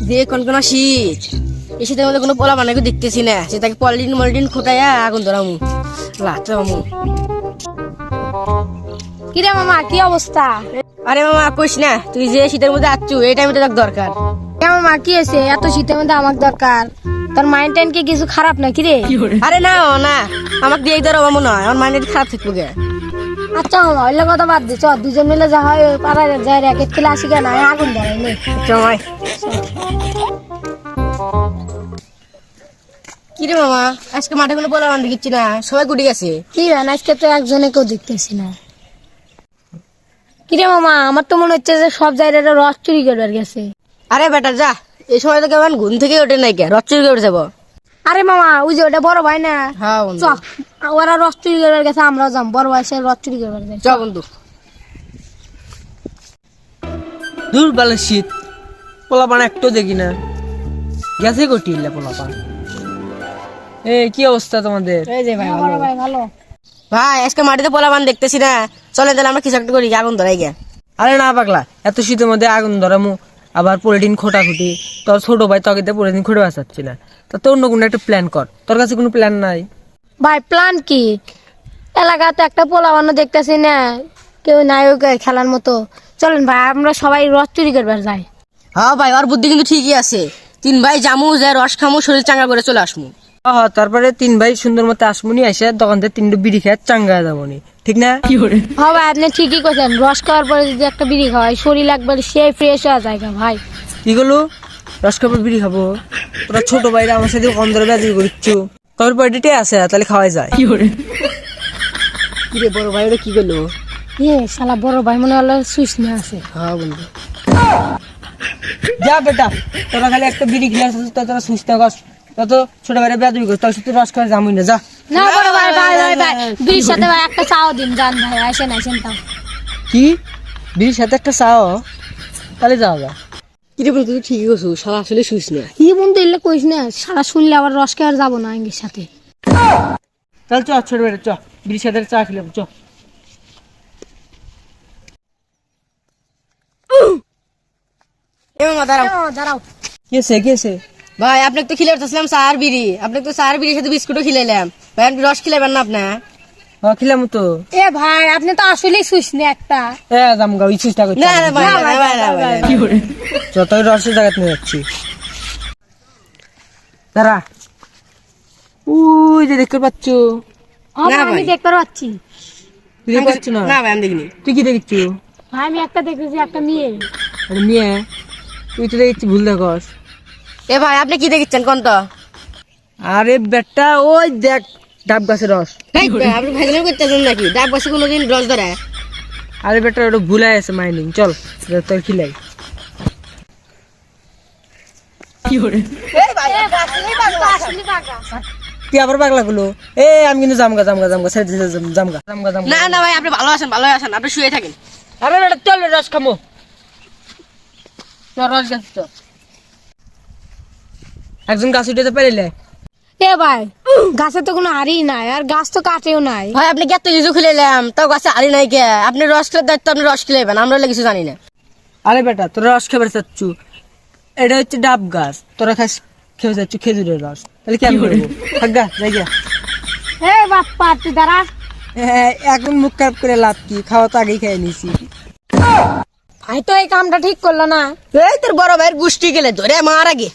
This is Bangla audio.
যে কনকনা শীত, এই শীতের মধ্যে কোনো পোলা বানাকে দেখতেছি না, সে তাকে পলিটিন মলিটিন খুটাইয়া আগুন ধরামু লাতে মামু। কিরে মামা কি অবস্থা? আরে মামা কইস না, তুই যে শীতের মধ্যে আচ্ছু এই টাইমে তো দরকার। মামা কি হয়েছে? এত শীতের মধ্যে আমার দরকার? তোর মাইন্ড টাইন কি কিছু খারাপ নাকি রে? আরে না না, আমাকে দিয়ে ধরো মামু নয়, আমার মাইন্ড খারাপ থাকবো গে। আচ্ছা মামা ওইলে কথা বাদ দে, চল দুজন মিলে যা হয় ওই পাড়ায় যাই র্যাকেট খেলে আসি কেন, আগুন ধরাই নে। জমাই কিরে মামা, আজকে মাঠে কোনো পোলা বান দেখিচ্ছি না, সবাই গুটি গেছে। কি জান আজকে তো একজনে কেউ দেখতেছি না। কিরে মামা, আমার তো মনে হচ্ছে যে সব জায়গায় রস চুরি করবার গেছে। আরে বেটা যা, এই সময় তো কেমন ঘুম থেকে ওঠে নাই কে, রচ্চুরি করে যাবো। আরে মামা ওই যে ওটা বড় ভাই না, হ্যাঁ চ বন্ধু, ওরা রস চুরি করবার গেছে, আমরাও যাম, বড় ভাই সে রস চুরি করবার গেছে। চ বন্ধু। দূর বালের শীত, পোলাপান একটু দেখি না, গেছে কটিলে পোলাপান। কি অবস্থা তোমাদের? এই যে ভাই বড় ভাই ভালো। ভাই আজকে মাটিতে পোলা বান দেখতেছি না, চলে তাহলে আমরা কিছু একটা করি, আগুন ধরাই গে। আরে না পাগলা, এত শীতের মধ্যে আগুন ধরামু, আবার পলিটিন খোটাখুটি, তোর ছোট ভাই তোকে পলিটিন খুঁটে বাঁচাচ্ছি না, তা তোর অন্য কোনো একটা প্ল্যান কর। তোর কাছে কোনো প্ল্যান নাই? ভাই প্ল্যান কি? এলাকাতে একটা পোলা বানো দেখতেছি না, কেউ নাই ওকে খেলার মতো। চলেন ভাই আমরা সবাই রস চুরি করবার যাই। হ্যাঁ ভাই, ওর বুদ্ধি কিন্তু ঠিকই আছে। 3 ভাই জামু, যায় রস খামু, শরীর চাঙ্গা করে চলে আসমু। তারপরে 3 ভাই সুন্দর মতো আসমুনি এসে দোকান থেকে 3টা বিড়ি খেয়ে চাঙ্গা যাবনি, ঠিক না? হ্যাঁ ভাই আপনি ঠিকই কইছেন, রস খাওয়ার পরে যদি একটা বিড়ি খাওয়াই শরীর একবার সেই ফ্রেশ হয়ে যায় ভাই। কি করলো? রস খাবার বিড়ি খাবো? তোরা ছোট ভাইরা আমার সাথে কম ধরে বেজি করছো, তোর পার্টিতে আছে তাহলে খাওয়াই যায়। কিরে বড় ভাই ওটা কি করলো? শালা বড় ভাই মনে হলো সুইচ না আছে। হ্যাঁ বন্ধু, যা বেটা, তোরা খালি একটা বিড়ি খেলে আসছিস, তোরা সুস্থ কর, তত ছোট ভাইরা বেজি করিস, তোর সাথে রস খাওয়া যাবই না, যা। না বড় ভাই ভাই ভাই ভাই বিড়ির সাথে ভাই একটা চাও দিন, জান ভাই আসেন আসেন তাও। কি বিড়ির সাথে একটা চাও? তাহলে যাওয়া যা। কিরে বন্ধু তুই ঠিকই করছো, শালা আসলে শুইস না। কি বন্ধু এলে কইস না, সারা শুনলে আবার রস খাওয়ার যাবো না আঙ্গির সাথে। তাহলে চ ছোট ভাইরা চ, বিড়ির সাথে চা খেলাম, চ। এ মামা দাঁড়াও। দাঁড়াও কেছে ভাই আপনাকে তো খিলে উঠতেছিলাম চার বিড়ি, আপনাকে তো চার বিড়ির সাথে বিস্কুটও খিলাইলাম, ভাই আপনি রস খিলাবেন না আপনার? খেলাম তো। এ ভাই আপনি তো আসলেই সুইচ না একটা। জামগা ওই চেষ্টা করছি। না না ভাই না ভাই না ভাই না। যত রসের জায়গা নিয়ে যাচ্ছি, দাঁড়া, ওই যে দেখতে পাচ্ছ, না আমি ভাই। দেখতে পাচ্ছি। তুই দেখতে পাচ্ছ না? না ভাই আমি দেখিনি। তুই কি দেখছ? ভাই আমি একটা দেখেছি, একটা মেয়ে। আরে মেয়ে, তুই তো দেখছি ভুল দেখস। এ ভাই আপনি কি দেখছেন কোন তো? আরে বেটা ওই দেখ ডাব গাছের রস। ভাই আপনি ভাইজান করতেছেন নাকি? ডাব বসে কোনোদিন রস ধরে? আরে বেটা ওটা ভুলে আছে মাইনিং, চল তোর খিলাই। তুই আবার পাগলা গুলো, আমি কিন্তু জামগা জামগা। না না ভাই আপনি ভালো আছেন, ভালো আছেন, আপনি শুয়ে থাকেন। আরে বেটা চল রস খামো, চল রস গাছ চল। একজন গাছ উঠে পারিলে। এ ভাই গাছে তো কোনো হাড়ি নাই, আর গাছ তো কাটেও নাই। ভাই আপনি এত ইজু খিলাইলাম তাও গাছে আড়ি নাই কে? আপনি রস খেলে দায়িত্ব, আপনি রস খিলাইবেন, আমরা কিছু জানি না। আরে বেটা তোরা রস খাবার চাচ্ছু, এটা হচ্ছে ডাব গাছ, তোরা খেয়ে যাচ্ছ খেজুরের রস, তাহলে কেমন করবো? থাকা জায়গা এ বাপ্পা তুই দাঁড়া। এখন মুখ খারাপ করে লাভ কি, খাওয়া তো আগেই খেয়ে নিছি। ভাই তো এই কামটা ঠিক করলো না। এই তোর বড় ভাইয়ের গোষ্ঠী গেলে ধরে মার আগে।